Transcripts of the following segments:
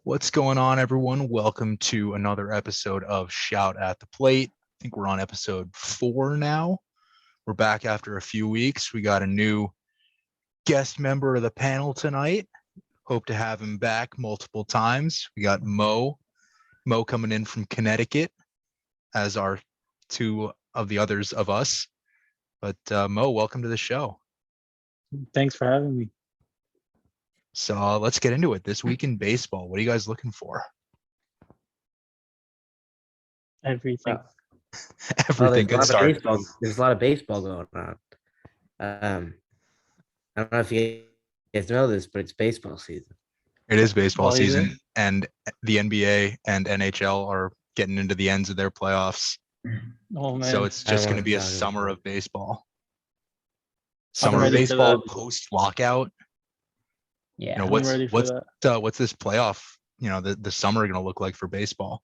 What's going on, everyone? Welcome to another episode of Shout at the Plate. I think we're on episode 4 now. We're back after a few weeks. We got a new guest member of the panel tonight. Hope to have him back multiple times. We got Mo coming in from Connecticut, as are two of the others of us. But Mo, welcome to the show. Thanks for having me. So let's get into it. This week in baseball, what are you guys looking for? Everything. Everything could start. There's a lot of baseball going on. I don't know if you guys know this, but it's baseball season. It is baseball season, and the NBA and NHL are getting into the ends of their playoffs. Oh man! So it's just going to be a summer of baseball. I'm Summer of ready for baseball that. post lockout. Yeah, You know, I'm what's ready for that. what's this playoff? You know, the summer going to look like for baseball?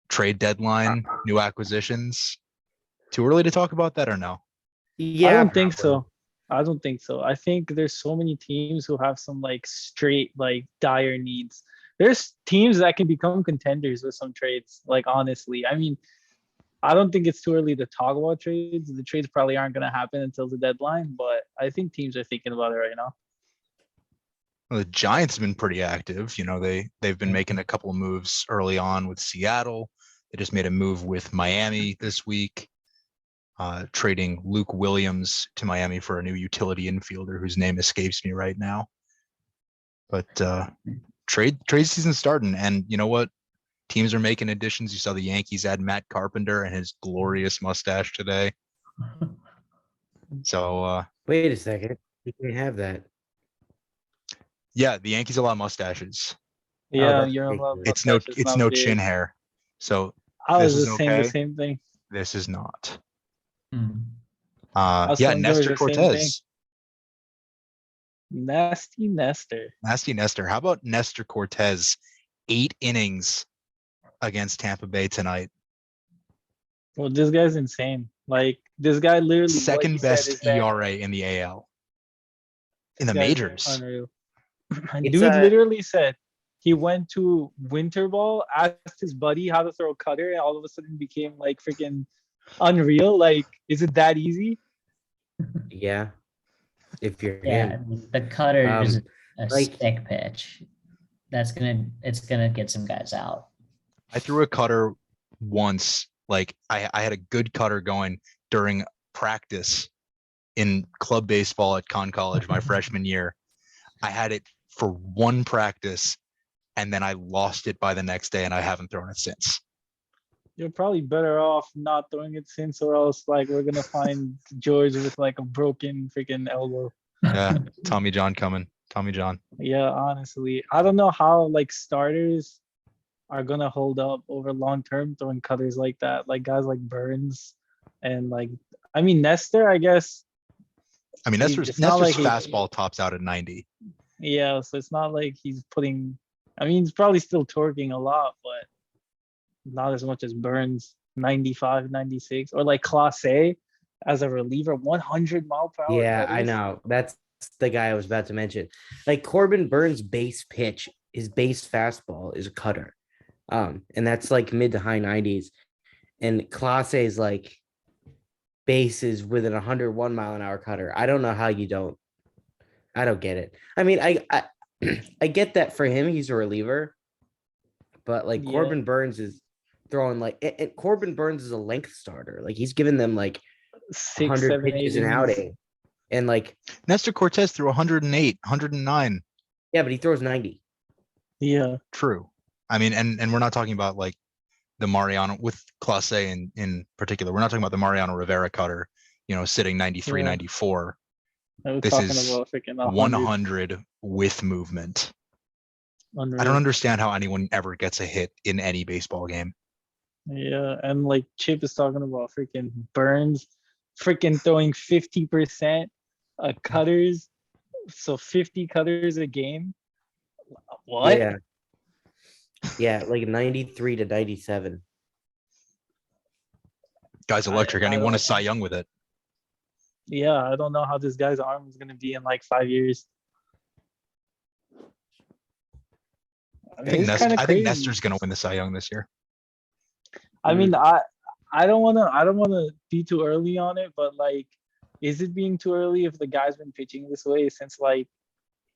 Trade deadline, new acquisitions. Too early to talk about that or no? Yeah, I don't think so. I don't think so. I think there's so many teams who have some like straight like dire needs. There's teams that can become contenders with some trades. Like honestly, I mean, I don't think it's too early to talk about trades. The trades probably aren't going to happen until the deadline, but I think teams are thinking about it right now. Well, the Giants have been pretty active. You know, they've been making a couple of moves early on with Seattle. They just made a move with Miami this week, trading Luke Williams to Miami for a new utility infielder whose name escapes me right now. But trade season starting, and you know what? Teams are making additions. You saw the Yankees add Matt Carpenter and his glorious mustache today. So wait a second, you can't have that. Yeah, the Yankees allow mustaches. Yeah, that's you're fake allowed. news. It's no chin hair. So I was this is just saying okay. the same thing. This is not. I was Yeah, telling George Nestor the same thing. Cortes. Nasty Nestor. Nasty Nestor. How about Nestor Cortes? 8 innings against Tampa Bay tonight. Well, this guy's insane. Like this guy literally Second like you best said, is that ERA in the AL. In the this guy's majors. Unreal. It's Dude literally said he went to winter ball, asked his buddy how to throw a cutter, and all of a sudden became like freaking unreal. Like, is it that easy? Yeah, if you're yeah. him. The cutter is a like- stick pitch. It's gonna get some guys out. I threw a cutter once. Like I had a good cutter going during practice in club baseball at Conn College my freshman year. I had it for one practice and then I lost it by the next day and I haven't thrown it since. You're probably better off not throwing it since, or else like we're gonna find George with like a broken freaking elbow. Yeah, Tommy John coming. Tommy John. Yeah, honestly, I don't know how like starters are gonna hold up over long term throwing cutters like that. Like guys like Burns and like I mean Nestor, I guess. I mean, It's Nestor's not like he- fastball tops out at 90. Yeah, so it's not like he's putting. I mean, he's probably still torquing a lot, but not as much as Burns, 95, 96, or like Class A as a reliever, 100 mile per hour. Yeah, I cutters. know. That's the guy I was about to mention. Like Corbin Burns' base pitch, his base fastball is a cutter. And that's like mid to high 90s. And Class A is like bases with an 101 mile an hour cutter. I don't know how you don't. I don't get it. I mean, I get that for him, he's a reliever, but like Yeah. Corbin Burns is throwing like and Corbin Burns is a length starter. Like he's given them like 6, 100 7, 8 pitches an innings. outing. And like, Nestor Cortes threw 108, 109. yeah, but he throws 90. Yeah, True. I mean, and we're not talking about like the Mariano with Clase in particular. We're not talking about the Mariano Rivera cutter, you know, sitting 93, Yeah. 94. I was This talking is about freaking 100 with movement. I don't unreal. understand how anyone ever gets a hit in any baseball game. Yeah, and like Chip is talking about freaking Burns, freaking throwing 50% cutters, so 50 cutters a game. What? Yeah, like 93 to 97. Guy's electric, and he I won a don't- Cy Young with it. Yeah, I don't know how this guy's arm is gonna be in like 5 years. I mean, think it's Nestor, kind of I think crazy. Nestor's gonna win the Cy Young this year. I mean, I don't wanna be too early on it, but like, is it being too early if the guy's been pitching this way since like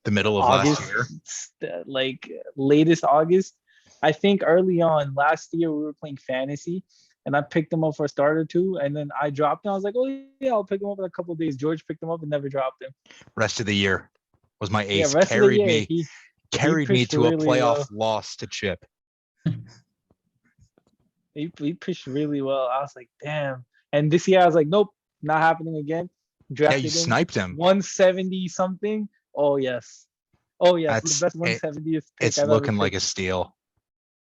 The middle of August, last year. like latest August? I think early on last year we were playing fantasy, and I picked him up for a start or two, and then I dropped him. I was like, oh yeah, I'll pick him up in a couple of days. George picked him up and never dropped him. Rest of the year was my Yeah, ace. rest of the Carried year me, he carried me pitched to a really playoff well. loss to Chip. He pitched really well. I was like, damn. And this year I was like, nope, not happening again. Yeah, Drafted you him sniped him. 170 something. Oh yes. Oh yes, the That's best it, 170th pick it's I've ever looking like a picked. steal.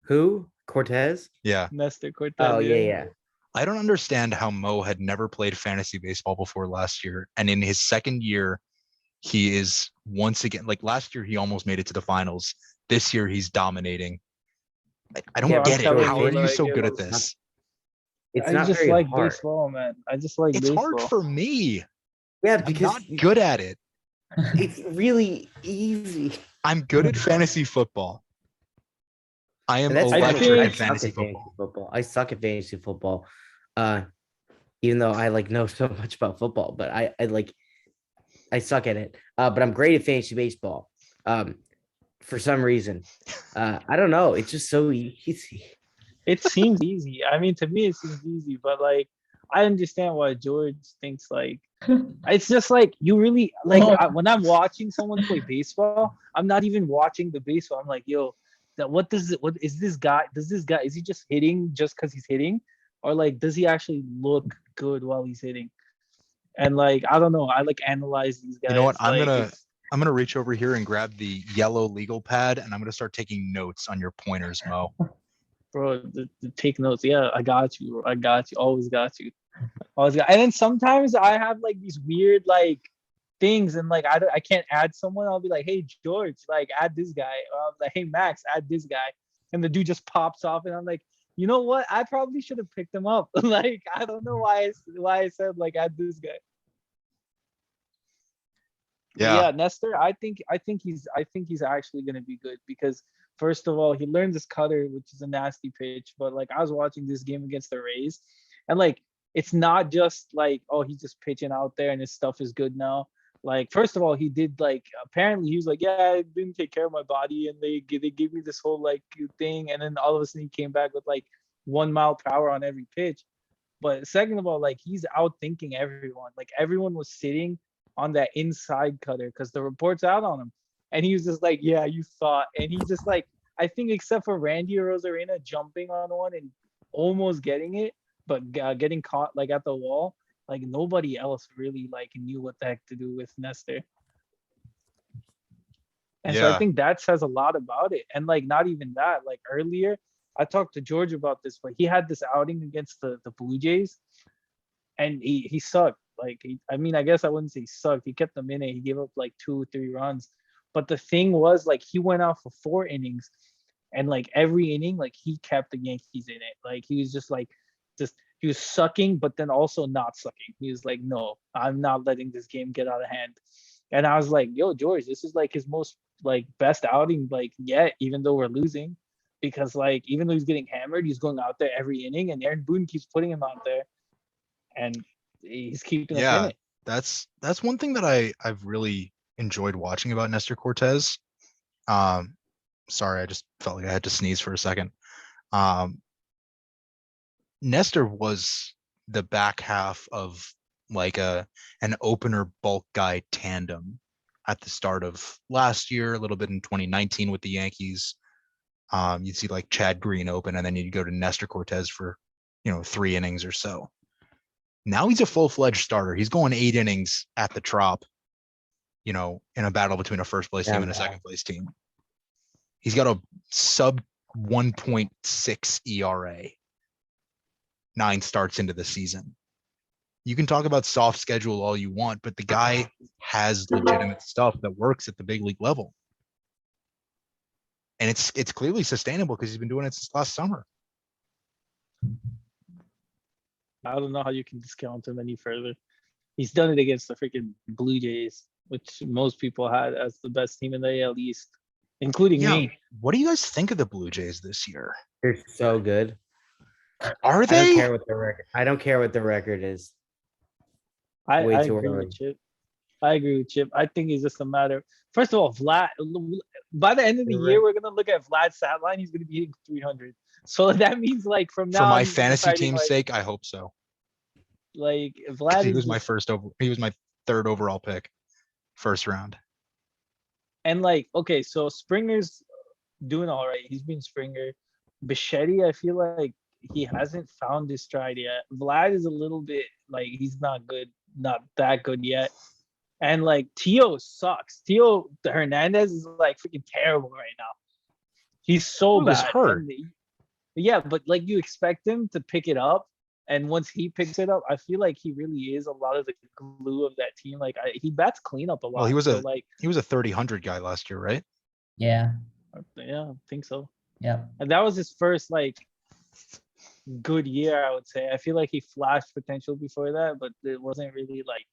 Who? Cortez? Yeah. Nestor Cortes. Oh yeah. I don't understand how Mo had never played fantasy baseball before last year. And in his second year, he is once again, like last year, he almost made it to the finals. This year, he's dominating. I don't Yeah, get it. telling How you, are you like, so it good at was- this? It's I not just very like hard. baseball, man. I just like It's baseball. hard for me. Yeah, I'm because not good at it. it's really easy. I'm good at fantasy football. I am And that's electric funny. at I suck fantasy at football. football. I suck at fantasy football. Even though I like know so much about football, but I suck at it. But I'm great at fantasy baseball. For some reason. I don't know. It's just so easy. It seems easy. I mean, to me, it seems easy, but like, I understand why George thinks like it's just like you really like when I'm watching someone play baseball, I'm not even watching the baseball. I'm like, yo, what is this guy? Is he just hitting just because he's hitting, or like does he actually look good while he's hitting? And like I don't know. I like analyze these guys. You know what? I'm like, gonna reach over here and grab the yellow legal pad, and I'm gonna start taking notes on your pointers, Mo. bro, the take notes. Yeah, I got you. I got you. Always got you. Always got. And then sometimes I have like these weird like things, and like I can't add someone. I'll be like, hey George, like add this guy. Or I'll be like, hey Max, add this guy. And the dude just pops off, and I'm like, you know what? I probably should have picked him up. Like I don't know why I said like add this guy. Yeah. Nestor, I think he's actually gonna be good because first of all, he learned his cutter, which is a nasty pitch. But like I was watching this game against the Rays, and like it's not just like, oh, he's just pitching out there and his stuff is good now. Like first of all, he did like apparently he was like, yeah, I didn't take care of my body, and they gave me this whole like thing, and then all of a sudden he came back with like 1 mile per hour on every pitch. But second of all, like he's out thinking everyone. Like everyone was sitting on that inside cutter because the report's out on him. And he was just like, yeah, you thought. And he just like, I think except for Randy Rosarena jumping on one and almost getting it, but getting caught like at the wall, like nobody else really like knew what the heck to do with Nestor. And so I think that says a lot about it. And like not even that, like earlier, I talked to George about this, but he had this outing against the Blue Jays and he sucked. Like, I mean, I guess I wouldn't say he sucked. He kept them in it. He gave up like 2 or 3 runs. But the thing was, like, he went out for 4 innings. And like every inning, like he kept the Yankees in it. Like he was just like, he was sucking, but then also not sucking. He was like, no, I'm not letting this game get out of hand. And I was like, yo, George, this is like his most like best outing like yet, even though we're losing. Because like even though he's getting hammered, he's going out there every inning, and Aaron Boone keeps putting him out there. And he's keeping us in it. That's one thing that I've really enjoyed watching about Nestor Cortes. Sorry, I just felt like I had to sneeze for a second. Nestor was the back half of like an opener bulk guy tandem at the start of last year, a little bit in 2019 with the Yankees. You'd see like Chad Green open, and then you'd go to Nestor Cortes for 3 innings or so. Now he's a full-fledged starter. He's going 8 innings at the Trop, in a battle between a first place team and a second place team. He's got a sub 1.6 ERA, 9 starts into the season. You can talk about soft schedule all you want, but the guy has legitimate stuff that works at the big league level. And it's clearly sustainable because he's been doing it since last summer. I don't know how you can discount him any further. He's done it against the freaking Blue Jays, which most people had as the best team in the AL East. including Yeah. me. What do you guys think of the Blue Jays this year? They're so good. Are I don't they? care what the record. I don't care what the record is. I Way too agree early. with Chip. I agree with Chip. I think it's just a matter. First of all, Vlad. By the end of the You're year, right. we're gonna look at Vlad's stat line. He's gonna be hitting 300. So that means like from For now my on, he's fantasy starting, team's like, sake, I hope so. like 'Cause Vlad he is was my just, he was my third overall pick, first round. and like, okay, so Springer's doing all right. He's been Springer. Bichetti, I feel like he hasn't found his stride yet. Vlad is a little bit like he's not good, not that good yet. And like Tio sucks. Tio Hernandez is like freaking terrible right now. He's so He was bad. hurt. And yeah, but like you expect him to pick it up. And once he picks it up, I feel like he really is a lot of the glue of that team. Like he bats cleanup a lot. Well, he was so a like, 30-100 guy last year, right? Yeah. yeah, I think so. Yep. And that was his first like good year, I would say. I feel like he flashed potential before that, but it wasn't really like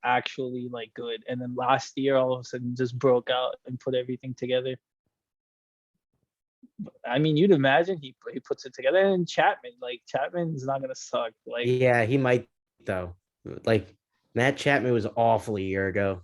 actually like good. And then last year, all of a sudden, just broke out and put everything together. I mean, you'd imagine he puts it together. And Chapman, like Chapman's not gonna suck. Like Yeah, he might though. Like Matt Chapman was awful a year ago.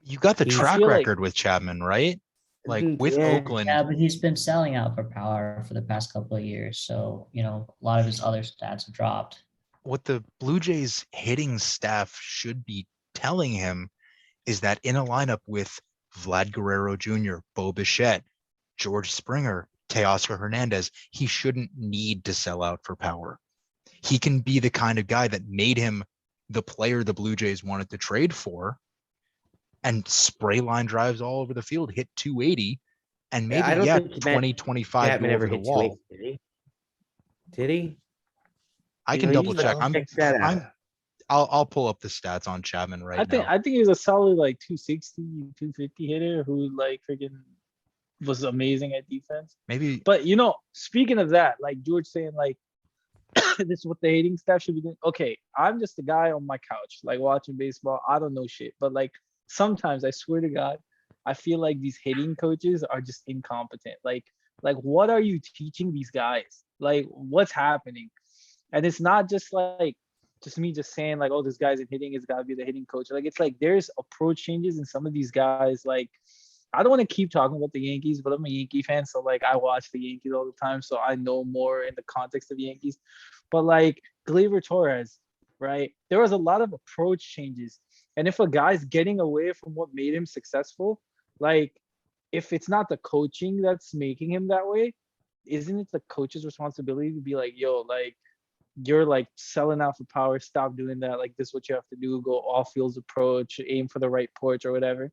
You got the He's- track feel like- record with Chapman, right? Like with Yeah. Oakland, Yeah, but he's been selling out for power for the past couple of years. So, a lot of his other stats have dropped. what the Blue Jays hitting staff should be telling him is that in a lineup with Vlad Guerrero Jr., Bo Bichette, George Springer, Teoscar Hernandez, he shouldn't need to sell out for power. He can be the kind of guy that made him the player the Blue Jays wanted to trade for, and spray line drives all over the field, hit 280, and maybe, I don't think Matt 20, 25 Chapman go ever over the hit wall. 280, did he? I can Maybe double check. so. Check that out. I'll pull up the stats on Chapman right now. I think he was a solid like 260, 250 hitter who like freaking was amazing at defense. Maybe But speaking of that, like George saying like this is what the hating staff should be doing. Okay, I'm just a guy on my couch, like watching baseball. I don't know shit. But like sometimes I swear to God, I feel like these hitting coaches are just incompetent. Like what are you teaching these guys? Like what's happening? And it's not just like just me just saying like, oh, this guy's in hitting, it's gotta be the hitting coach. Like it's like there's approach changes in some of these guys. Like I don't want to keep talking about the Yankees, but I'm a Yankee fan, so like I watch the Yankees all the time, so I know more in the context of the Yankees. But like Gleyber Torres, right? There was a lot of approach changes, and if a guy's getting away from what made him successful, like if it's not the coaching that's making him that way, isn't it the coach's responsibility to be like, yo, like you're like selling out for power, stop doing that. Like this is what you have to do, go all fields approach, aim for the right porch or whatever.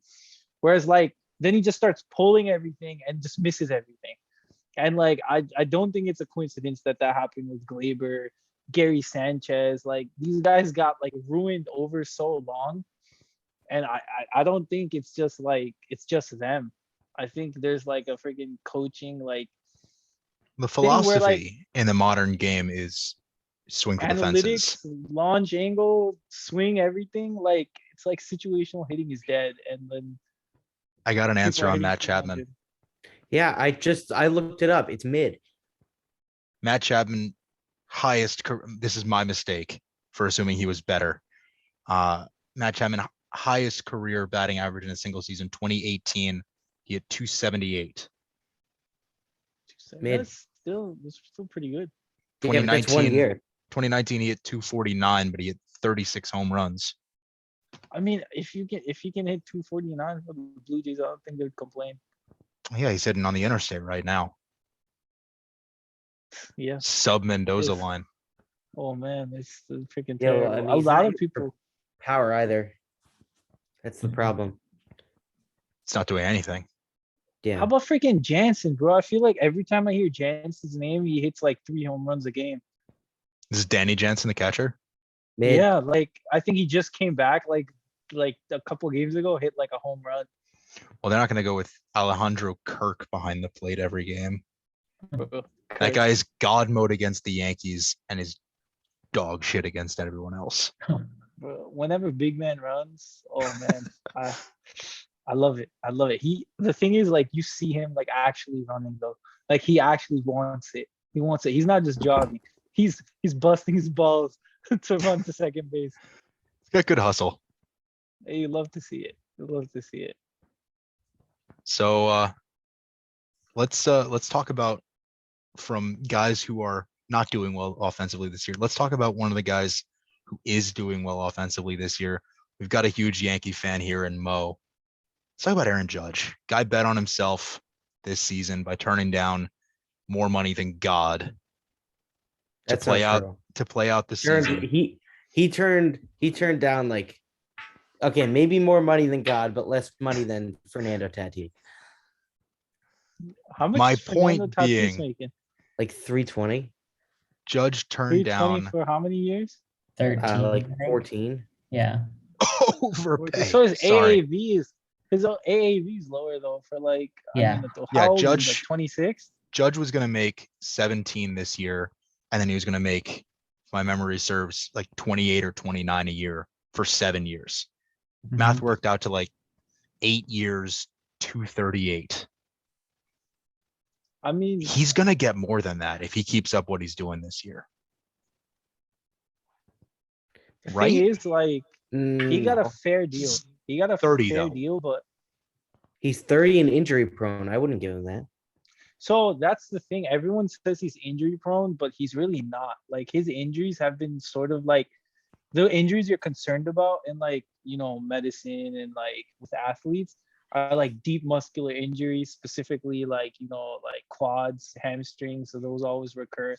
Whereas like then he just starts pulling everything and just misses everything. And like I don't think it's a coincidence that happened with Gleyber, Gary Sanchez. Like these guys got like ruined over so long. And I don't think it's just them. I think there's like a freaking coaching like the thing where, philosophy like, in the modern game is swing for the analytics, fences. launch angle, swing, everything. Like it's like situational hitting is dead. And then I got an people answer are on hitting Matt 300. Chapman. Yeah, I looked it up. It's mid. Matt Chapman, this is my mistake for assuming he was better. Matt Chapman, highest career batting average in a single season, 2018. He had 278. Mid. That's still pretty good. Yeah, but that's 1 year. 2019, he hit 249, but he had 36 home runs. I mean, if you can hit 249 for the Blue Jays, I don't think they'd complain. Yeah, he's hitting on the interstate right now. Yeah. Sub Mendoza If- line. Oh man, it's freaking Yeah, well, terrible. I mean, A he's lot not of used for people. power either. That's the problem. It's not doing anything. Yeah. How about freaking Jansen, bro? I feel like every time I hear Jansen's name, he hits like 3 home runs a game. This is Danny Jansen, the catcher. Mid. Yeah, like I think he just came back like a couple games ago, hit like a home run. Well, they're not going to go with Alejandro Kirk behind the plate every game. Bro. That guy's God mode against the Yankees and is dog shit against everyone else. Bro, whenever big man runs, oh man, I love it. I love it. The thing is, like, you see him like actually running though. Like he actually wants it. He wants it. He's not just jogging. He's busting his balls to run to second base. He's got good hustle. You love to see it. You love to see it. So let's talk about from guys who are not doing well offensively this year. Let's talk about one of the guys who is doing well offensively this year. We've got a huge Yankee fan here in Mo. Let's talk about Aaron Judge. Guy bet on himself this season by turning down more money than God to play out the season. He turned down like, okay, maybe more money than God, but less money than Fernando Tatis. How much? My is Fernando point Tatis being, making? Like 320. Judge turned 320 down for how many years? 13. Like I think. 14. Yeah. overpay. So his Sorry. AAV is lower though for like Yeah. I mean, Yeah, how old Judge- is he, like 26? Judge was going to make 17 this year, and then he was going to make, if my memory serves, like 28 or 29 a year for 7 years. Math worked out to like 8 years, 238. I mean, He's going to get more than that if he keeps up what he's doing this year. the Right? thing is, like, he got a No. fair deal. He got a 30 fair though. deal, but He's 30 and injury prone. I wouldn't give him that. so that's the thing. Everyone says he's injury prone, but he's really not. Like his injuries have been sort of like the injuries you're concerned about in like, you know, medicine and like with athletes are like deep muscular injuries, specifically like, you know, like quads, hamstrings. So those always recur.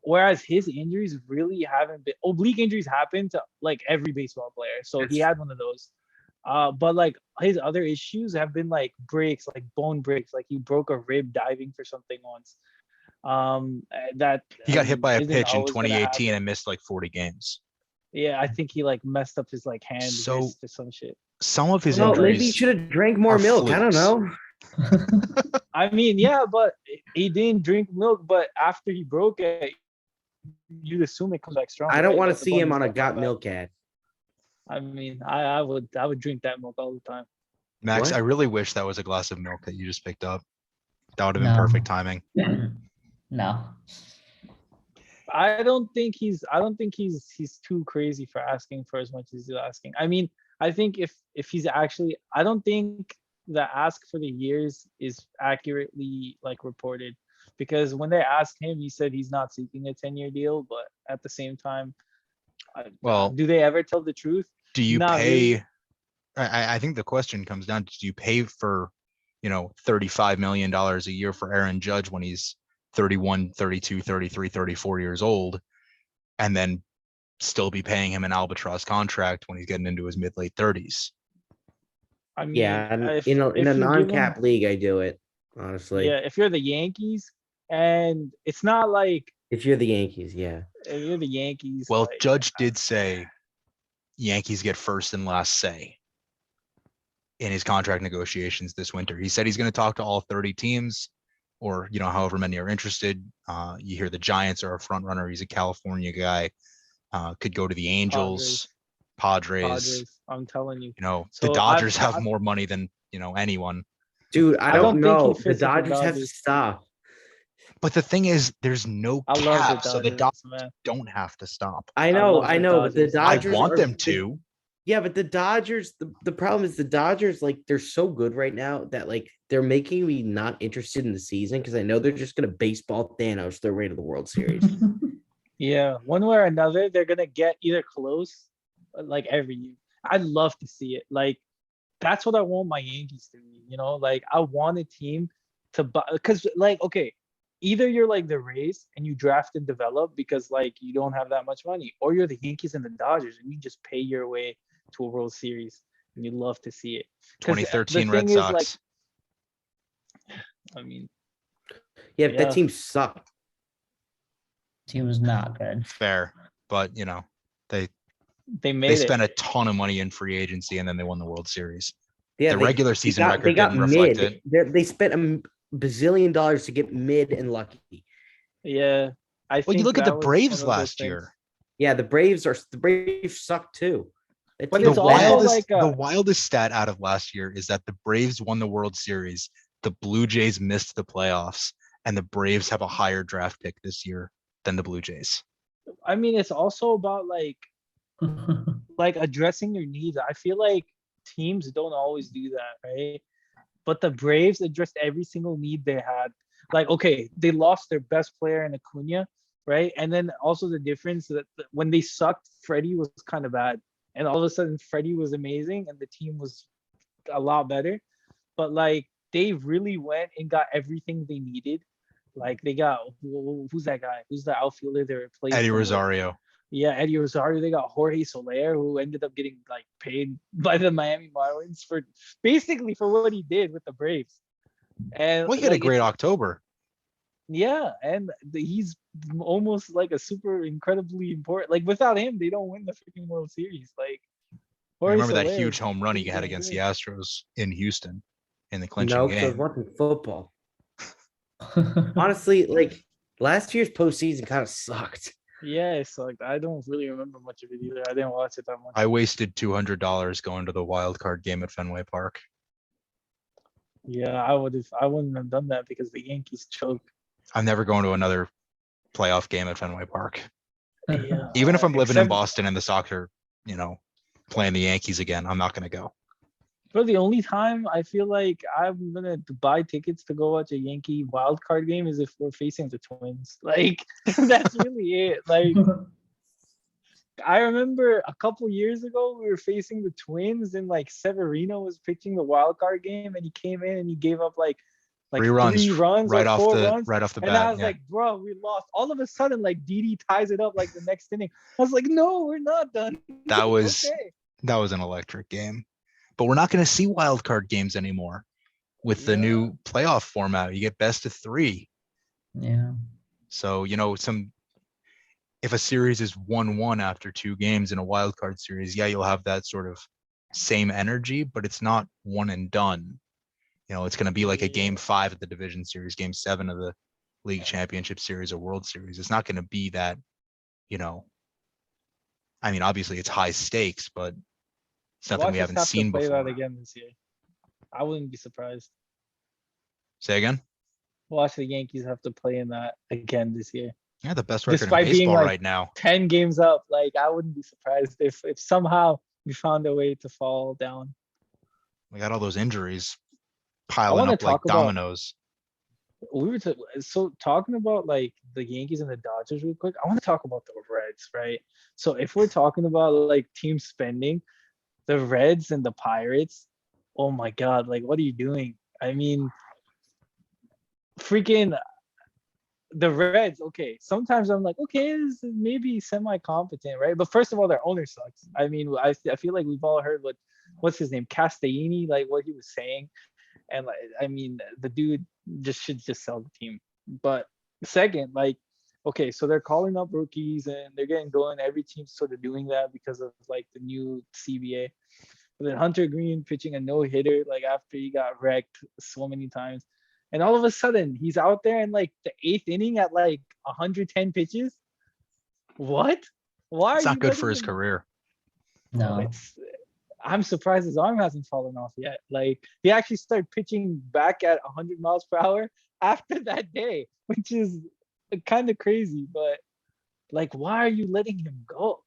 Whereas his injuries really haven't been oblique injuries happen to like every baseball player. So he had one of those. But like his other issues have been like breaks, like bone breaks. Like he broke a rib diving for something once. That He got hit by a isn't pitch in always gonna 2018 happen. and missed like 40 games. Yeah, I think he like messed up his like hand, So- wrist or some shit. Some of his No, injuries. maybe he should have drank more are milk. I don't flukes. know. I mean, yeah, but he didn't drink milk. But after he broke it, you'd assume it comes back strong. I don't right? want Like, to the see him bones on a don't come got back. milk ad. I mean, I would drink that milk all the time. Max, What? I really wish that was a glass of milk that you just picked up. That would have been No. perfect timing. No. I don't think he's too crazy for asking for as much as he's asking. I mean, I think if he's actually, I don't think the ask for the years is accurately like reported, because when they asked him, he said he's not seeking a 10-year deal, but at the same time, Well, do they ever tell the truth? do you Not pay? really. I think the question comes down to, do you pay for, $35 million a year for Aaron Judge when he's 31, 32, 33, 34 years old, and then still be paying him an albatross contract when he's getting into his mid-late 30s? I mean, Yeah, and if, in a if you give him- non-cap league, I do it, honestly. yeah, if you're the Yankees, and it's not like If you're the Yankees, yeah. if you're the Yankees. Well, like, Judge did say Yankees get first and last say in his contract negotiations this winter. He said he's going to talk to all 30 teams, or however many are interested. You hear the Giants are a front runner. He's a California guy. Could go to the Angels, Padres. I'm telling you. The So Dodgers I've- have more money than anyone. Dude, I don't don't think he know. The fits with the Dodgers have to Dodgers. stop. But the thing is, there's no I love cap, the so the Dodgers, Dodgers man. don't have to stop. I know, love I the know, but the Dodgers. I Dodgers want are them to. Yeah, but the Dodgers, the problem is the Dodgers, like, they're so good right now that, like, they're making me not interested in the season because I know they're just going to baseball Thanos their way to the World Series. Yeah, one way or another, they're gonna get either close, like every year. I'd love to see it. Like, that's what I want my Yankees to be. Like I want a team to buy, because like, okay, either you're like the Rays and you draft and develop because like you don't have that much money, or you're the Yankees and the Dodgers and you just pay your way to a World Series and you love to see it. 'Cause the 2013 thing Red is, Sox. like, I mean, Yeah, but Yeah. that team sucked. Team was not good. Fair, but they they made they it. spent a ton of money in free agency and then they won the World Series. Yeah, The regular season record they got didn't reflect mid. it. They spent $1 bazillion to get mid and lucky. Yeah, I Well, you think look at that the was Braves one of those last things. year. Yeah, the Braves suck too. That But team's it's The also bad. wildest, like the wildest stat out of last year is that the Braves won the World Series, the Blue Jays missed the playoffs, and the Braves have a higher draft pick this year than the Blue Jays. I mean, it's also about like addressing your needs. I feel like teams don't always do that, right? But the Braves addressed every single need they had. Like, okay, they lost their best player in Acuna, right? And then also the difference that when they sucked, Freddie was kind of bad, and all of a sudden Freddie was amazing, and the team was a lot better. But like, they really went and got everything they needed. Like, they got who's that guy? Who's the outfielder they replaced Eddie him with? Rosario. Yeah, Eddie Rosario. They got Jorge Soler, who ended up getting like paid by the Miami Marlins for basically for what he did with the Braves. And Well, he had a like, great October. yeah, and he's almost like a super incredibly important. Like, without him, they don't win the freaking World Series. Like, I Jorge remember that Soler huge is home run he had damn against good. the Astros in Houston in the clinching No, because I was game. watching football. Honestly, like last year's postseason kind of sucked. Yeah, it's like I don't really remember much of it either. I didn't watch it that much. I wasted $200 going to the wild card game at Fenway Park. Yeah, I wouldn't have done that because the Yankees choked. I'm never going to another playoff game at Fenway Park. Yeah, Even if I'm living in except Boston and the Sox are, playing the Yankees again, I'm not going to go. for the only time I feel like I'm gonna buy tickets to go watch a Yankee wild card game is if we're facing the Twins. Like, that's really it. Like, I remember a couple years ago we were facing the Twins and like Severino was pitching the wild card game and he came in and he gave up like 3 runs right or off 4 runs. the And I bat. was Yeah. like, bro, we lost. All of a sudden, like Didi ties it up like the next inning. I was like, no, we're not done. That was Okay. that was an electric game. But we're not going to see wild card games anymore with the Yeah. new playoff format. You get best of 3. Yeah. So, if a series is 1-1 after 2 games in a wild card series, yeah, you'll have that sort of same energy, but it's not one and done. It's going to be like a game 5 of the division series, game 7 of the league championship series or World Series. It's not going to be that, I mean, obviously it's high stakes, but it's nothing Watch we us haven't have to seen play before. that again this year. I wouldn't be surprised. Say again? Watch the Yankees have to play in that again this year. Yeah, the best record in Despite being baseball like right now. 10 games up, like I wouldn't be surprised if somehow we found a way to fall down. We got all those injuries I piling want to up like talk about dominoes. so talking about like the Yankees and the Dodgers real quick. I want to talk about the Reds, right? So if we're talking about like team spending, the Reds and the Pirates, oh my God, like what are you doing? I mean, freaking the Reds, okay. Sometimes I'm like, okay, this is maybe semi-competent, right? But first of all, their owner sucks. I mean, I feel like we've all heard what's his name, Castellini, like what he was saying, and like, I mean, the dude should just sell the team. But second, like, okay, so they're calling up rookies and they're getting going. Every team's sort of doing that because of like the new CBA. But then Hunter Green pitching a no-hitter like after he got wrecked so many times. And all of a sudden, he's out there in like the 8th inning at like 110 pitches. What? Why It's are not you good for letting his him? career. No. I'm surprised his arm hasn't fallen off yet. Like, he actually started pitching back at 100 miles per hour after that day, which is kind of crazy. But like, why are you letting him go?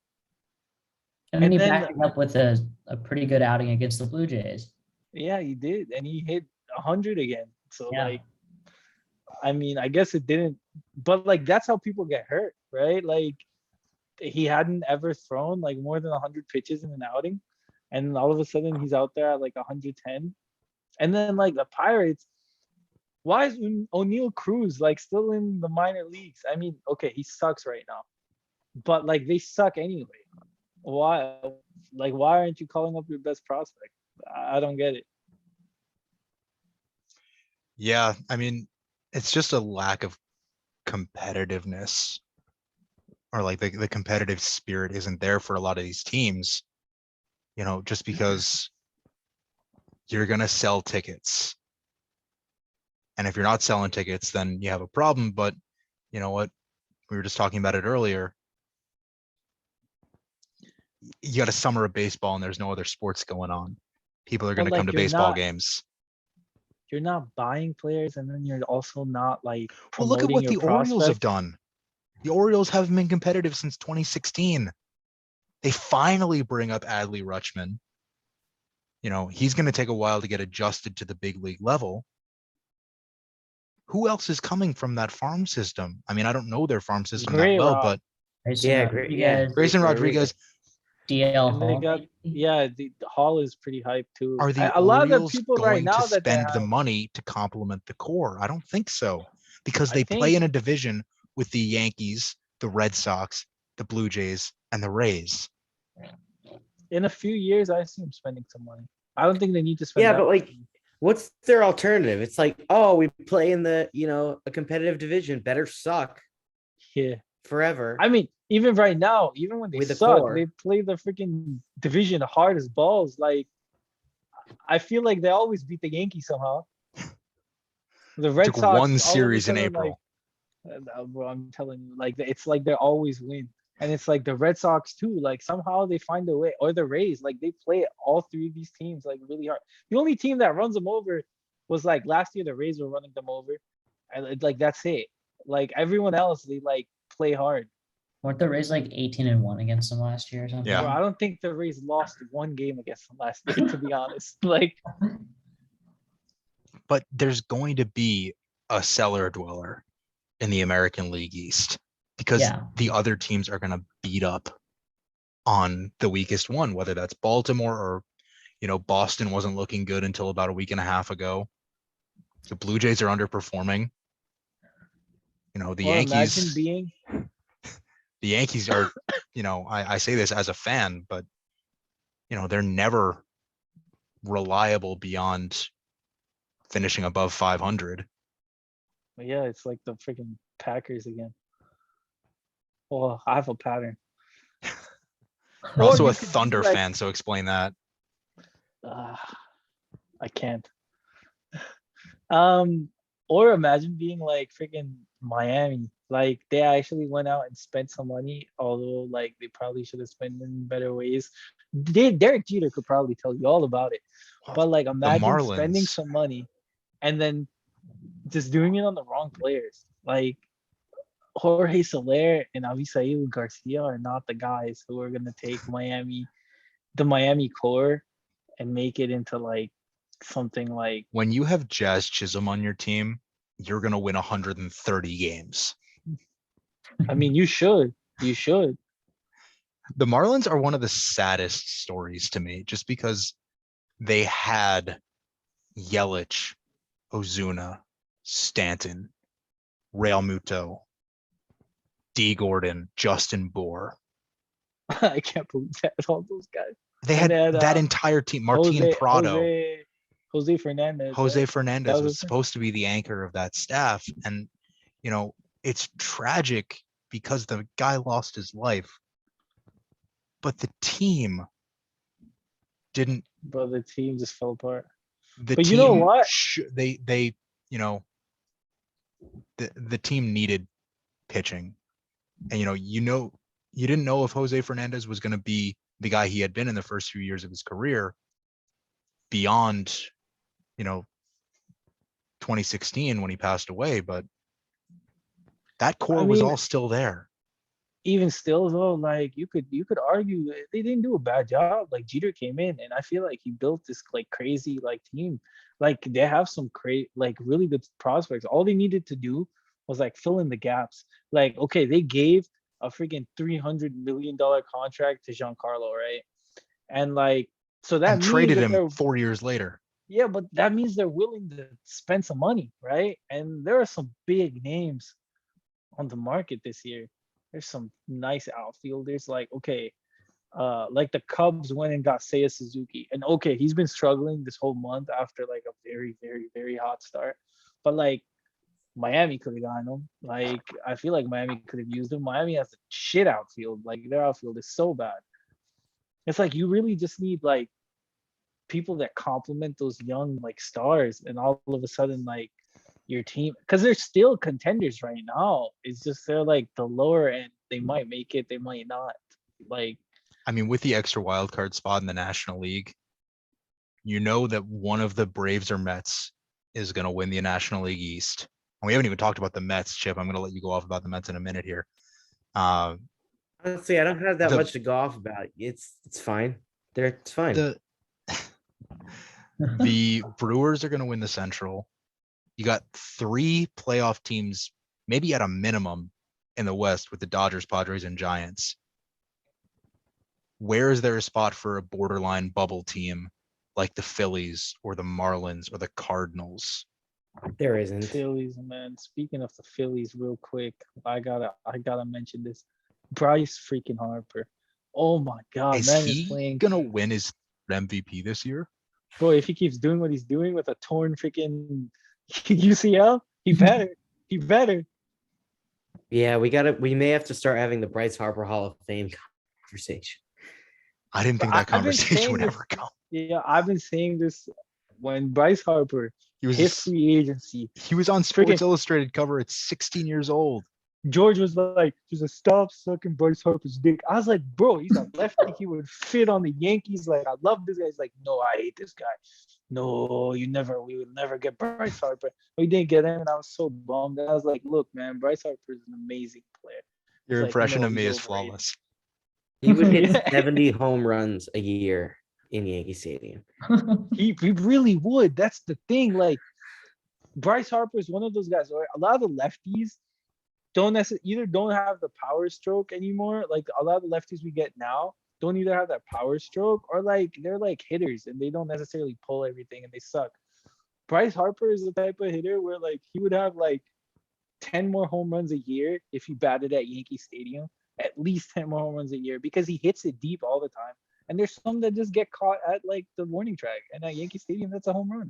And then And he then backed it up with a pretty good outing against the Blue Jays. yeah, he did, and he hit 100 again. So Yeah. like, I mean, I guess it didn't, but like that's how people get hurt, right? Like, he hadn't ever thrown like more than 100 pitches in an outing, and all of a sudden he's out there at like 110. And then like the Pirates, why is O'Neal Cruz like still in the minor leagues? I mean, okay, he sucks right now, but like they suck anyway. Why? Like, why aren't you calling up your best prospect? I don't get it. Yeah, I mean, it's just a lack of competitiveness, or like the competitive spirit isn't there for a lot of these teams, just because you're going to sell tickets. And if you're not selling tickets, then you have a problem. But you know what? We were just talking about it earlier. you got a summer of baseball and there's no other sports going on. People are going But to come like to you're baseball not games. you're not buying players, and then you're also not like Well, look at promoting what your the Orioles have prospects. done. The Orioles haven't been competitive since 2016. They finally bring up Adley Rutschman. You know, he's going to take a while to get adjusted to the big league level. Who else is coming from that farm system? I mean, I don't know their farm system that Great well, Rob. but Grayson Yeah, great. Yeah, Rodriguez, Grayson Rodriguez. Rodriguez, DL And they Hall. got the Hall is pretty hyped too. are the A lot of the Orioles people right going to now that they spend the have, money to complement the core? I don't think so, because I they play think in a division with the Yankees, the Red Sox, the Blue Jays, and the Rays. in a few years, I see them spending some money. I don't think they need to spend Yeah, that but much like, money. what's their alternative? It's like, oh, we play in the, a competitive division, better suck Yeah. forever. I mean, even right now, even when they With the suck, core. they play the freaking division hard as balls. Like, I feel like they always beat the Yankees somehow. The Red Took Sox, one all of a series in sudden, like, April. bro, I'm telling you, like, it's like they always win. And it's like the Red Sox too. Like somehow they find a way, or the Rays. Like they play all three of these teams like really hard. The only team that runs them over was like last year. The Rays were running them over, and like that's it. Like everyone else, they like play hard. Weren't the Rays like 18-1 against them last year or something? Yeah. Bro, I don't think the Rays lost one game against them last year, to be honest. Like, But there's going to be a cellar dweller in the American League East, because Yeah. the other teams are going to beat up on the weakest one, whether that's Baltimore or, Boston wasn't looking good until about a week and a half ago. The Blue Jays are underperforming. The or Yankees. imagine being The Yankees are, I say this as a fan, but they're never reliable beyond finishing above 500. yeah, it's like the freaking Packers again. Well, I have a pattern. You're Or also you a could be Thunder like- fan, so explain that. I can't. Or imagine being like freaking Miami. Like they actually went out and spent some money, although like they probably should have spent it in better ways. Derek Jeter could probably tell you all about it. But like imagine spending Marlins. some money and then just doing it on the wrong players. Like Jorge Soler and Avisail Garcia are not the guys who are gonna take the Miami core, and make it into like something like. When you have Jazz Chisholm on your team, you're going to win 130 games. I mean, you should. You should. The Marlins are one of the saddest stories to me, just because they had Yelich, Ozuna, Stanton, Real Muto, D. Gordon, Justin Bohr. I can't believe that all those guys. They had that entire team. Martin Prado. Jose Fernandez. Jose right? Fernandez That was was- supposed to be the anchor of that staff. And, it's tragic because the guy lost his life. But the team didn't. But the team just fell apart. The But team, you know what? The team needed pitching. And, you didn't know if Jose Fernandez was going to be the guy he had been in the first few years of his career beyond, 2016 when he passed away, but that core was all still there. Even still though, like you could argue that they didn't do a bad job. Like Jeter came in and I feel like he built this like crazy like team. Like they have some like really good prospects. All they needed to do was like fill in the gaps. Like, okay, they gave a freaking $300 million contract to Giancarlo, right? And like, so that And means traded that him they're- 4 years later. Yeah, but that means they're willing to spend some money, right? And there are some big names on the market this year. There's some nice outfielders. Like, okay, like the Cubs went and got Seiya Suzuki. And okay, he's been struggling this whole month after like a very, very, very hot start. But like Miami could have gotten him. Like, I feel like Miami could have used him. Miami has a shit outfield. Like their outfield is so bad. It's like you really just need like people that complement those young like stars, and all of a sudden like your team, because they're still contenders right now. It's just they're like the lower end. They might make it, they might not. Like I mean, with the extra wild card spot in the National League, you know that one of the Braves or Mets is going to win the National League East. And we haven't even talked about the Mets, Chip. I'm going to let you go off about the Mets in a minute here. Honestly, I don't have that The- much to go off about. It's fine. It's fine. The Brewers are going to win the Central. You got 3 playoff teams, maybe at a minimum, in the West with the Dodgers, Padres, and Giants. Where is there a spot for a borderline bubble team like the Phillies or the Marlins or the Cardinals? There isn't. Phillies, man. Speaking of the Phillies, real quick, I gotta mention this. Bryce freaking Harper. Oh my God, Is man, he is playing. gonna win his MVP this year? Bro, if he keeps doing what he's doing with a torn freaking UCL, he better. He better. Yeah, we may have to start having the Bryce Harper Hall of Fame conversation. I didn't think But that I've been conversation saying would this- ever come. Yeah, I've been saying this when Bryce Harper He hit was free agency. he was on Sports freaking- Illustrated cover at 16 years old. George was like, just a stop sucking Bryce Harper's dick. I was like, bro, he's a lefty. He would fit on the Yankees. Like, I love this guy. He's like, no, I hate this guy. No, we would never get Bryce Harper. We didn't get him, and I was so bummed. And I was like, look, man, Bryce Harper is an amazing player. Your It's like, impression no, of me he's is overrated. flawless. He would hit Yeah. 70 home runs a year in Yankee Stadium. He really would. That's the thing. Like, Bryce Harper is one of those guys where a lot of the lefties either don't have the power stroke anymore. Like a lot of the lefties we get now don't either have that power stroke or like they're like hitters and they don't necessarily pull everything and they suck. Bryce Harper is the type of hitter where like he would have like 10 more home runs a year if he batted at Yankee Stadium. At least 10 more home runs a year because he hits it deep all the time. And there's some that just get caught at like the warning track. And at Yankee Stadium, that's a home run.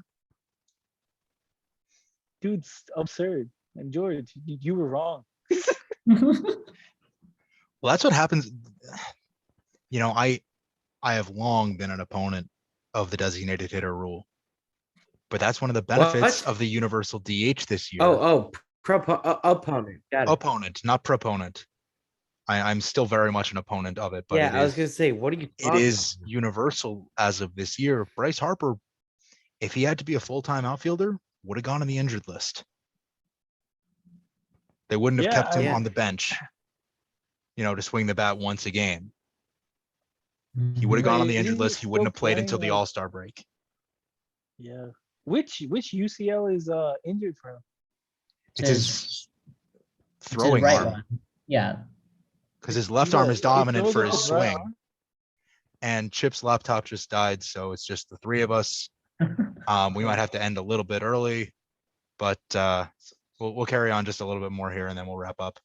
Dude's absurd. And George, you were wrong. Well, that's what happens. You know, I have long been an opponent of the designated hitter rule, but that's one of the benefits What? of the universal DH this year. Opponent. Got it. Opponent, not proponent. I'm still very much an opponent of it, but Yeah, it I was is, gonna say, what are you? it is universal as of this year. Bryce Harper, if he had to be a full-time outfielder, would have gone on the injured list. They wouldn't have Yeah, kept him yeah. on the bench, you know, to swing the bat once a game. He would have gone on the Wait, injured isn't he list. He wouldn't have still played until playing, the like- All-Star break. Yeah. Which UCL is injured for him? It's his It's his throwing right arm, one. Yeah. because his left arm is dominant throws for with his his right swing. arm? And Chip's laptop just died, so it's just the 3 of us. We might have to end a little bit early, but we'll carry on just a little bit more here, and then we'll wrap up.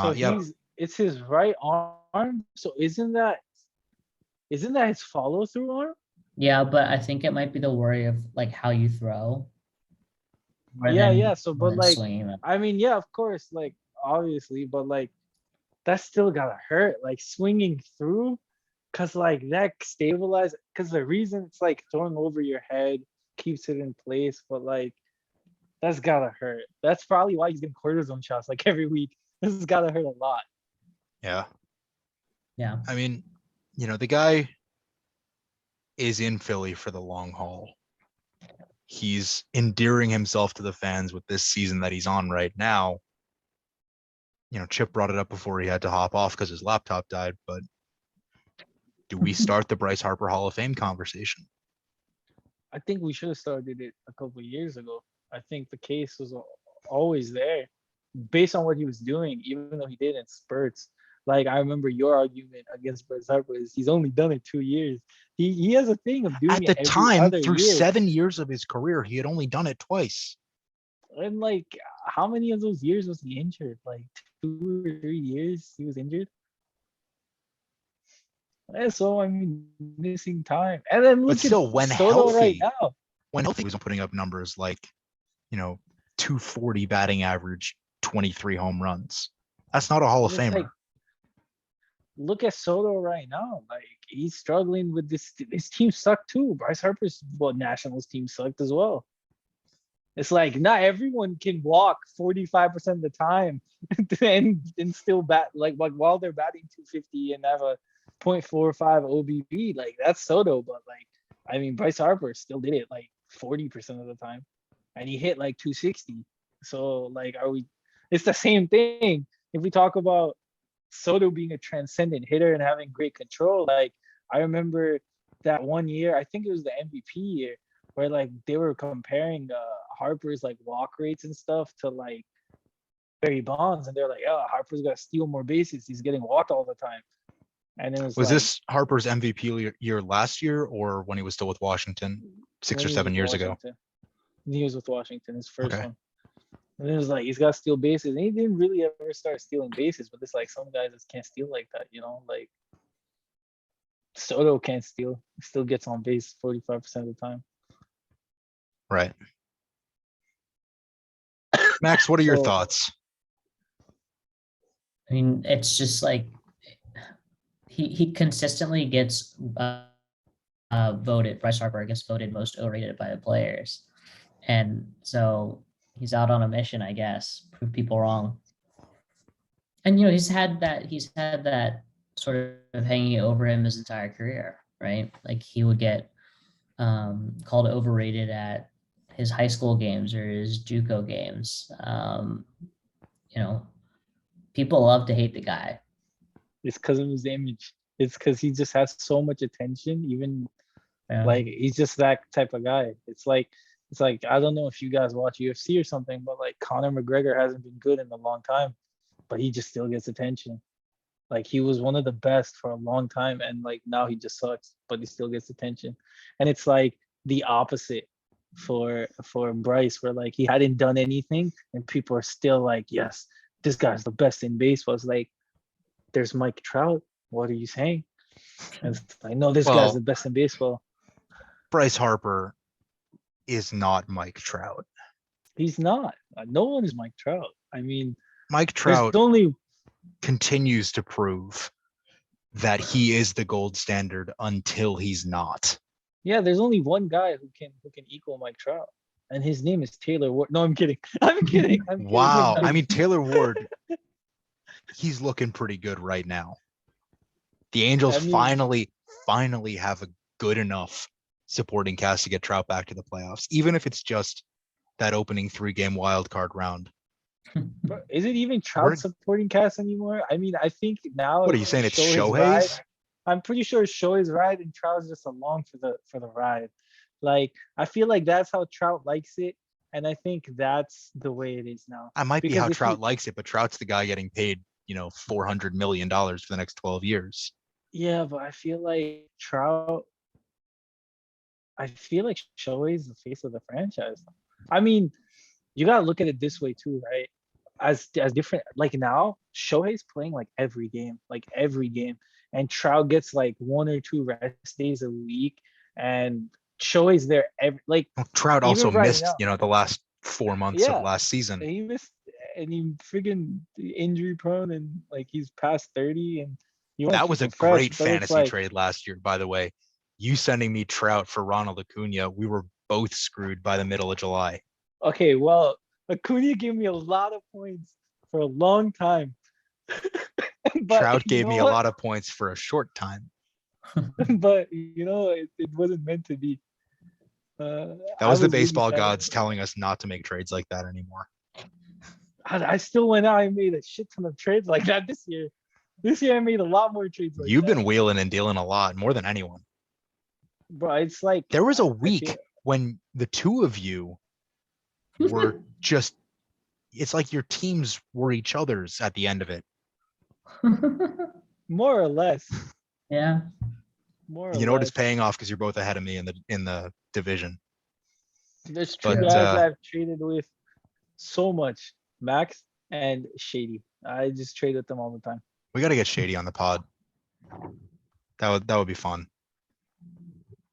So Yeah, it's his right arm. So isn't that his follow through arm? Yeah, but I think it might be the worry of like how you throw. more Yeah, than- yeah. So, more but than like, swinging them. I mean, yeah, of course, like obviously, but like that still gotta hurt. Like swinging through, cause like that stabilize. Cause the reason it's like throwing over your head keeps it in place, but like that's gotta hurt. That's probably why he's getting cortisone shots like every week. This has gotta hurt a lot. yeah. Yeah. I mean, you know, the guy is in Philly for the long haul. He's endearing himself to the fans with this season that he's on right now. You know, Chip brought it up before he had to hop off because his laptop died, but do we start the Bryce Harper Hall of Fame conversation? I think we should have started it a couple of years ago. I think the case was always there based on what he was doing, even though he did in spurts. Like I remember your argument against Bryce Harper is he's only done it 2 years. He has a thing of doing At it the every time, other through year. 7 years of his career, he had only done it twice. And like how many of those years was he injured? Like 2 or 3 years he was injured. And so I mean missing time. And then look still, at when Soto right healthy, now. When healthy, he was putting up numbers like, you know, 240 batting average, 23 home runs. That's not a Hall of It's Famer. like, look at Soto right now. Like he's struggling with this. This team sucked too. Bryce Harper's Nationals team sucked as well. It's like not everyone can walk 45% of the time and still bat like while they're batting 250 and have a .45 OBP. Like that's Soto, but like I mean Bryce Harper still did it like 40% of the time, and he hit like 260. So like, are we? It's the same thing. If we talk about Soto being a transcendent hitter and having great control, like I remember that one year, I think it was the MVP year, where like they were comparing Harper's like walk rates and stuff to like Barry Bonds, and they're like, oh, Harper's got to steal more bases. He's getting walked all the time. And it was Was like, this Harper's MVP year last year or when he was still with Washington 6 when or he was 7 with years ago? Washington. He was with Washington, his first Okay. one. And it was like he's got to steal bases. And he didn't really ever start stealing bases, but it's like some guys just can't steal like that, you know? Like Soto can't steal. He still gets on base 45% of the time. Right. Max, what are your So- thoughts? I mean, it's just like he consistently gets voted. Bryce Harper gets voted most overrated by the players, and so he's out on a mission, I guess, prove people wrong. And you know, he's had that sort of hanging over him his entire career, right? Like he would get called overrated at his high school games or his JUCO games. You know, people love to hate the guy. It's because of his image. It's because he just has so much attention. Even Yeah. like he's just that type of guy. It's like I don't know if you guys watch UFC or something, but like Conor McGregor hasn't been good in a long time, but he just still gets attention. Like he was one of the best for a long time, and like now he just sucks, but he still gets attention. And it's like the opposite for Bryce, where like he hadn't done anything, and people are still like, yes, this guy's the best in baseball. It's like, there's Mike Trout. What are you saying? And it's like, no, this Well- guy's the best in baseball. Bryce Harper is not Mike Trout. He's not. No one is Mike Trout. I mean, Mike there's Trout only continues to prove that he is the gold standard until he's not. there's only one guy who can equal Mike Trout, and his name is Taylor Ward. No, I'm kidding. I'm kidding. Wow. I mean, Taylor Ward, he's looking pretty good right now. The Angels I mean- finally have a good enough supporting cast to get Trout back to the playoffs, even if it's just that opening 3-game wild card round. Bro, is it even Trout We're- supporting cast anymore? I mean, I think now. What are you saying? It's Shohei's Shohei's? ride. I'm pretty sure Shohei's ride, and Trout's just along for the ride. Like I feel like that's how Trout likes it, and I think that's the way it is now. I might be Because how if Trout you- likes it, but Trout's the guy getting paid, $400 million for the next 12 years. Yeah, but I feel like Trout. I feel like Shohei's the face of the franchise. I mean, you gotta look at it this way too, right? As different, like now, Shohei's playing like every game, and Trout gets like 1 or 2 rest days a week, and Shohei's there every like Well, Trout Even also right missed, now- the last 4 months Yeah. of last season. he missed, and he friggin' injury prone, and like he's past 30, and you wanna That keep was a him fresh, great but it's fantasy like, trade last year, by the way. You sending me Trout for Ronald Acuna, we were both screwed by the middle of July. Okay, well, Acuna gave me a lot of points for a long time. But Trout you gave know me a what? lot of points for a short time. But it wasn't meant to be. That I was the really baseball sad. gods telling us not to make trades like that anymore. I still went out and made a shit ton of trades like that this year. This year I made a lot more trades like You've that. been wheeling and dealing a lot, more than anyone. Bro, it's like There was a I week feel- when the two of you were just, it's like your teams were each other's at the end of it. more or less. Yeah. More or You know what? It's less. paying off because you're both ahead of me in the division. There's 2 but, guys uh, I've traded with so much, Max and Shady. I just trade with them all the time. We got to get Shady on the pod. That would be fun.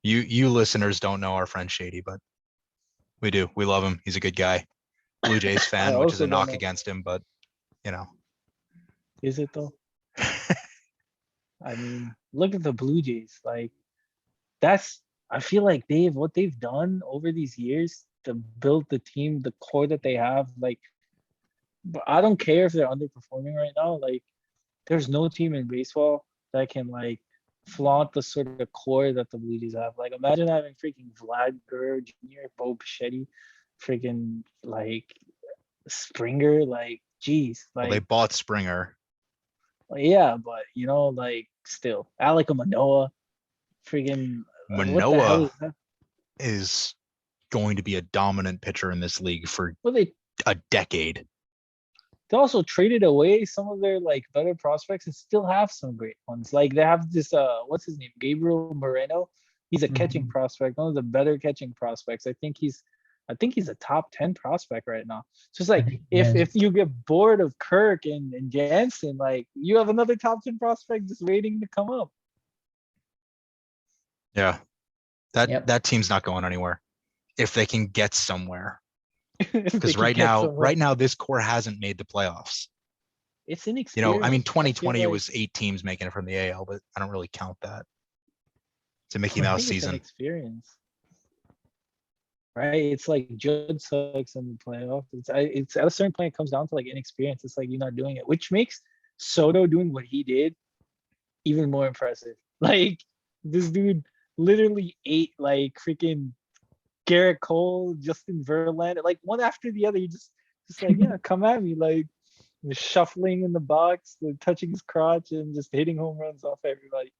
You listeners don't know our friend Shady, but we do. We love him. He's a good guy. Blue Jays fan, which is also a don't knock know. against him, but Is it though? I mean, look at the Blue Jays. Like, I feel like what they've done over these years to build the team, the core that they have. Like, but I don't care if they're underperforming right now. Like, there's no team in baseball that can like flaunt the sort of core that the Blue Jays have. Like, imagine having freaking Vlad Guerrero Jr., Bo Bichetti, freaking like Springer. Like, geez, Well, they like, bought Springer. yeah, but like, still, Alek Manoah, freaking, what the hell Manoah is that? is going to be a dominant pitcher in this league for Well, they a decade. also traded away some of their like better prospects and still have some great ones. Like, they have this what's his name? Gabriel Moreno. He's a catching prospect, one of the better catching prospects. I think he's a top 10 prospect right now. So it's like, if you get bored of Kirk and Jansen, like, you have another top 10 prospect just waiting to come up. Yeah. That Yep. that team's not going anywhere if they can get somewhere. If they Because can right get somewhere. now, this core hasn't made the playoffs. It's You inexperienced. know, I mean, I feel 2020 it like- was 8 teams making it from the AL, but I don't really count that. It's a Mickey I Mouse think it's season. inexperience. Right? It's like Judd sucks in the playoffs. It's at a certain point it comes down to like inexperience. It's like you're not doing it, which makes Soto doing what he did even more impressive. Like, this dude literally ate like freaking Garrett Cole, Justin Verlander, like one after the other. You just like, yeah, come at me, like shuffling in the box, like, touching his crotch and just hitting home runs off everybody.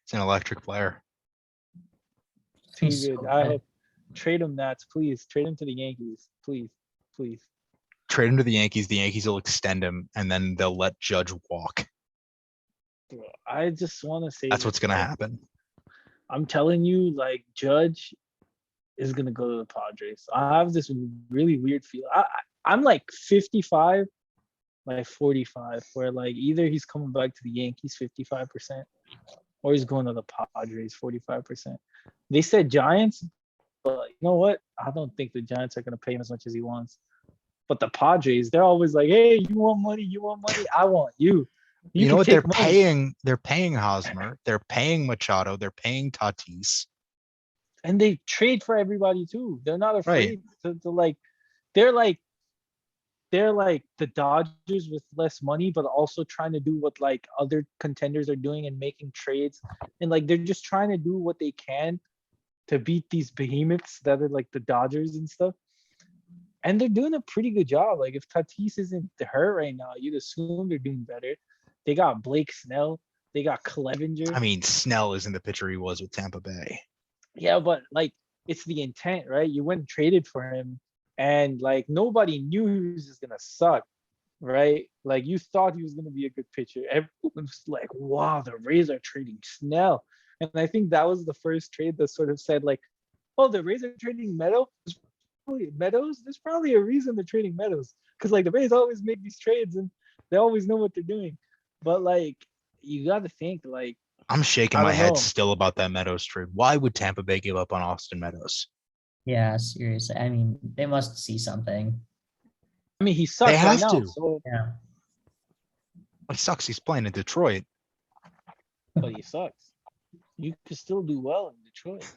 It's an electric player. Too He's good. so I good. hope. Trade him, Nats, please. Trade him to the Yankees, please. Trade him to the Yankees. The Yankees will extend him, and then they'll let Judge walk. I just want to say That's what's going to like, happen. I'm telling you, like, Judge is gonna go to the Padres. I have this really weird feel. I'm like 55, like 45, where like either he's coming back to the Yankees 55%, or he's going to the Padres 45%. They said Giants, but you know what? I don't think the Giants are gonna pay him as much as he wants. But the Padres, they're always like, hey, you want money? You want money? I want you. You know can what? They're take money. paying Hosmer. They're paying Machado. They're paying Tatis. And they trade for everybody too. They're not Right. afraid to like, they're like the Dodgers with less money, but also trying to do what like other contenders are doing and making trades. And like, they're just trying to do what they can to beat these behemoths that are like the Dodgers and stuff. And they're doing a pretty good job. Like, if Tatis isn't hurt right now, you'd assume they're doing better. They got Blake Snell. They got Clevenger. I mean, Snell isn't the pitcher he was with Tampa Bay. Yeah, but like, it's the intent, right? You went and traded for him, and like nobody knew he was just gonna suck, right? Like, you thought he was gonna be a good pitcher. Everyone was like, "Wow, the Rays are trading Snell," and I think that was the first trade that sort of said like, "Oh, the Rays are trading Meadows. There's probably a reason they're trading Meadows, because like the Rays always make these trades and they always know what they're doing." But like, you got to think like, I'm shaking I my don't head know. still about that Meadows trade. Why would Tampa Bay give up on Austin Meadows? Yeah, seriously. I mean, they must see something. I mean, he sucks right have now, to. so Yeah. It sucks. He's playing in Detroit. but he sucks. You could still do well in Detroit.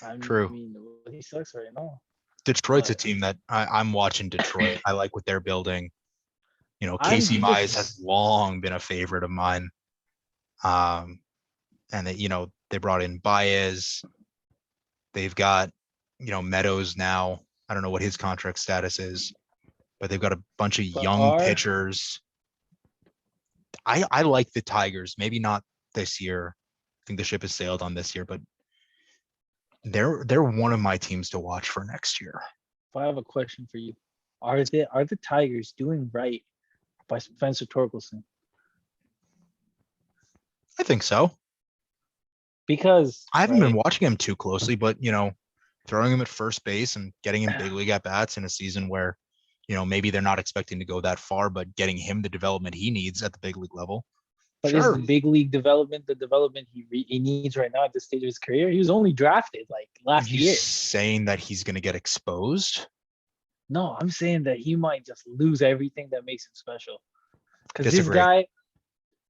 I True. mean, he sucks right now. Detroit's a But- team that I'm watching. Detroit. I like what they're building. You know, I'm Casey Mize just- has long been a favorite of mine. And they brought in Baez. They've got, Meadows now. I don't know what his contract status is, but they've got a bunch of But young pitchers. I like the Tigers. Maybe not this year. I think the ship has sailed on this year, but they're one of my teams to watch for next year. I have a question for you. Are the Tigers doing right by Spencer Torkelson? I think so. Because I haven't been watching him too closely, but throwing him at first base and getting him big league at bats in a season where, maybe they're not expecting to go that far, but getting him the development he needs at the big league level. But Sure. is the big league development the development he needs right now at this stage of his career? He was only drafted like last Are you year. saying that he's going to get exposed? No, I'm saying that he might just lose everything that makes him special. Because Disagree.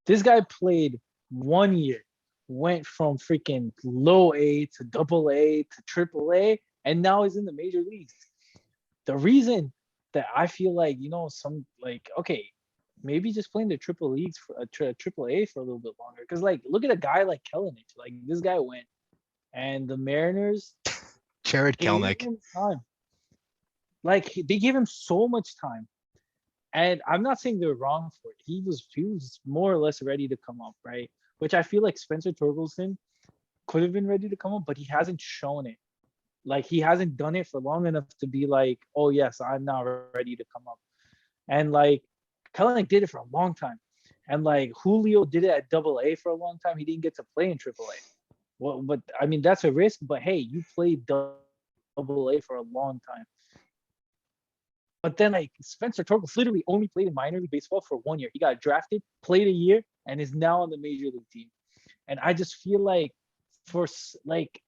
this guy played 1 year, went from freaking low A to double A to triple A, and now he's in the major leagues. The reason that I feel like, okay, maybe just playing the triple leagues for triple A for a little bit longer. Because like, look at a guy like Kellenic. Like this guy went, and the Mariners Jared gave Kelnick. him time. Like they gave him so much time, and I'm not saying they're wrong for it. He was more or less ready to come up, right? Which I feel like Spencer Torkelson could have been ready to come up, but he hasn't shown it. Like he hasn't done it for long enough to be like, oh yes, I'm now ready to come up. And like Kellenic did it for a long time. And like Julio did it at double A for a long time. He didn't get to play in triple A. Well, but I mean that's a risk, but hey, you played double A for a long time. But then like Spencer Torkelson literally only played in minor league baseball for 1 year. He got drafted, played a year, and is now on the major league team. And I just feel like for like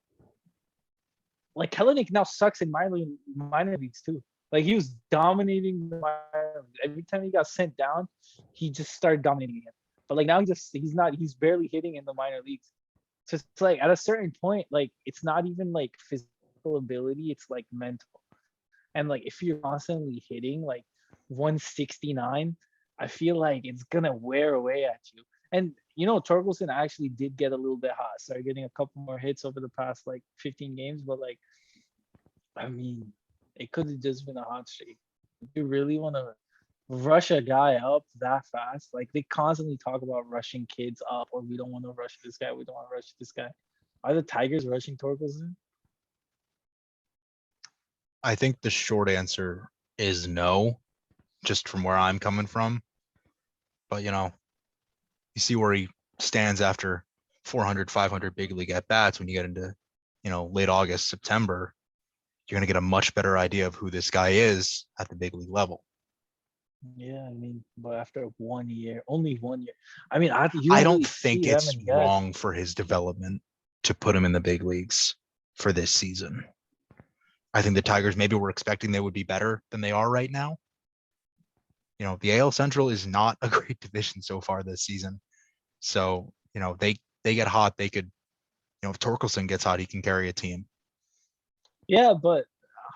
Kellenic now sucks in minor leagues too. Like he was dominating the minor leagues. Every time he got sent down, he just started dominating again. But like now he's barely hitting in the minor leagues. So it's like at a certain point, like it's not even like physical ability, it's like mental. And like if you're constantly hitting like 169, I feel like it's gonna wear away at you. And you know, Torkelson actually did get a little bit hot, started getting a couple more hits over the past like 15 games, but like I mean, it could have just been a hot streak. If you really want to rush a guy up that fast, like they constantly talk about rushing kids up, or we don't want to rush this guy, we don't want to rush this guy. Are the Tigers rushing Torkelson? I think the short answer is no, just from where I'm coming from. But, you know, you see where he stands after 400, 500 big league at bats when you get into, you know, late August, September. You're going to get a much better idea of who this guy is at the big league level. Yeah, I mean, but after 1 year, only 1 year. I mean, I don't really think see that it's many guys. wrong for his development to put him in the big leagues for this season. I think the Tigers maybe were expecting they would be better than they are right now. You know, the AL Central is not a great division so far this season. So, you know, they get hot, they could, you know, if Torkelson gets hot, he can carry a team. Yeah, but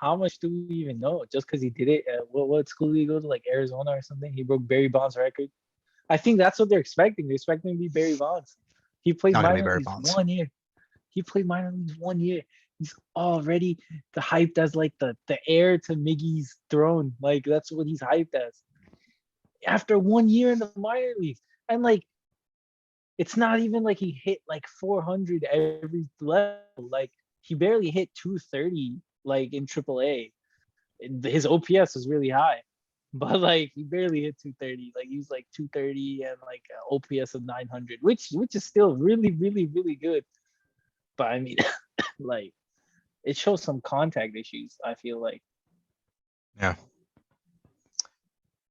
how much do we even know? Just because he did it at what school did he go to, like Arizona or something? He broke Barry Bonds' record. I think that's what they're expecting. They're expecting him to be Barry Bonds. He played Not gonna be minor Barry leagues Bonds. 1 year. He played minor leagues 1 year. He's already hyped as like the heir to Miggy's throne. Like that's what he's hyped as. After 1 year in the minor leagues, and like it's not even like he hit like 400 every level. Like he barely hit 230 like in AAA. His OPS was really high, but like he barely hit 230. Like he was like 230 and like an OPS of 900, which is still really really good. But I mean, like it shows some contact issues, I feel like. Yeah.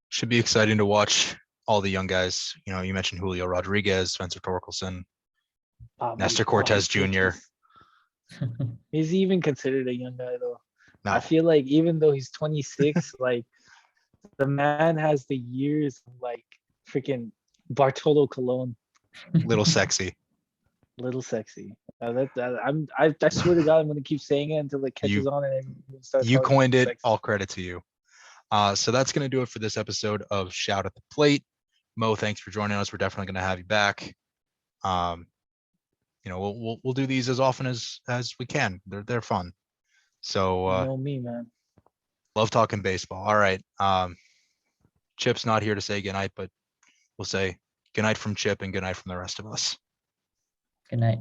Should be exciting to watch all the young guys. You know, you mentioned Julio Rodriguez, Spencer Torkelson, Nestor Cortes Jr. Is he even considered a young guy though? No, I feel like even though he's 26, like the man has the years of like freaking Bartolo Colon. little sexy. Little sexy. I swear to God, I'm gonna keep saying it until it catches on and everyone starts. You coined it. Sexy. All credit to you. So that's going to do it for this episode of Shout at the Plate. Mo, thanks for joining us. We're definitely going to have you back. You know, we'll do these as often as we can. They're fun. So you know me, man. Love talking baseball. All right. Chip's not here to say goodnight, but we'll say goodnight from Chip and goodnight from the rest of us. Good night.